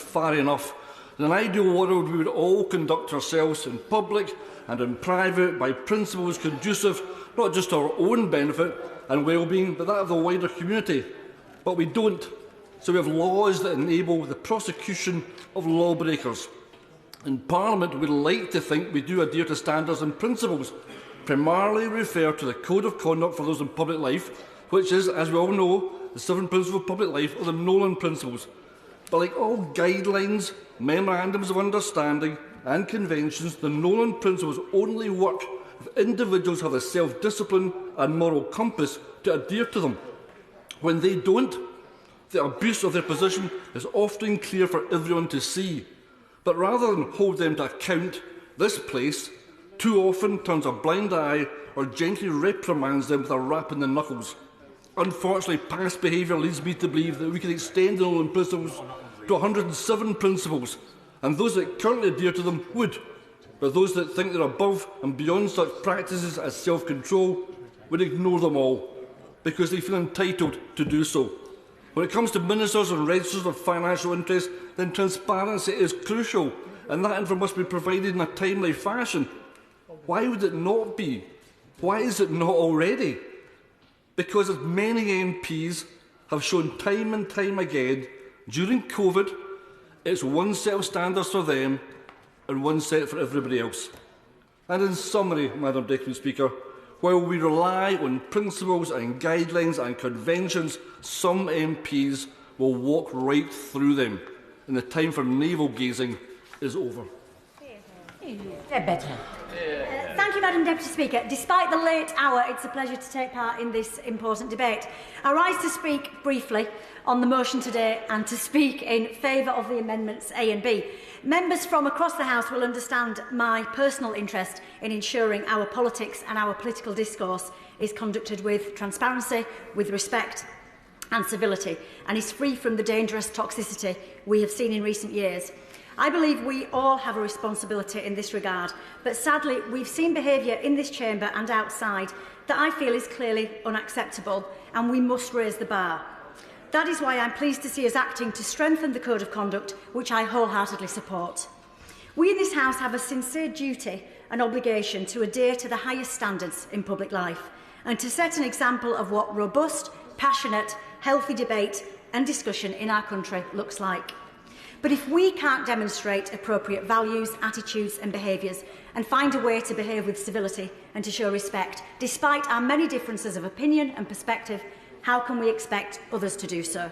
far enough. In an ideal world, we would all conduct ourselves in public and in private by principles conducive not just to our own benefit and well-being, but that of the wider community. But we don't. So we have laws that enable the prosecution of lawbreakers. In Parliament, we like to think we do adhere to standards and principles, primarily refer to the Code of Conduct for those in public life, which is, as we all know, the 7 principles of public life, or the Nolan Principles. But like all guidelines, memorandums of understanding and conventions, the Nolan Principles only work if individuals have the self-discipline and moral compass to adhere to them. When they don't, the abuse of their position is often clear for everyone to see. But rather than hold them to account, this place too often turns a blind eye or gently reprimands them with a rap in the knuckles. Unfortunately, past behaviour leads me to believe that we can extend the Nolan Principles to 107 principles, and those that currently adhere to them would. But those that think they're above and beyond such practices as self-control would ignore them all, because they feel entitled to do so. When it comes to ministers and registers of financial interest, then transparency is crucial, and that info must be provided in a timely fashion. Why would it not be? Why is it not already? Because as many MPs have shown time and time again, during COVID, it's one set of standards for them and one set for everybody else. And in summary, Madam Deputy Speaker, while we rely on principles and guidelines and conventions, some MPs will walk right through them, and the time for navel-gazing is over. Thank you, Madam Deputy Speaker. Despite the late hour, it's a pleasure to take part in this important debate. I rise to speak briefly on the motion today and to speak in favour of the amendments A and B. Members from across the House will understand my personal interest in ensuring our politics and our political discourse is conducted with transparency, with respect and civility, and is free from the dangerous toxicity we have seen in recent years. I believe we all have a responsibility in this regard, but sadly we've seen behaviour in this chamber and outside that I feel is clearly unacceptable, and we must raise the bar. That is why I'm pleased to see us acting to strengthen the Code of Conduct, which I wholeheartedly support. We in this House have a sincere duty and obligation to adhere to the highest standards in public life and to set an example of what robust, passionate, healthy debate and discussion in our country looks like. But if we can't demonstrate appropriate values, attitudes and behaviours and find a way to behave with civility and to show respect, despite our many differences of opinion and perspective, how can we expect others to do so?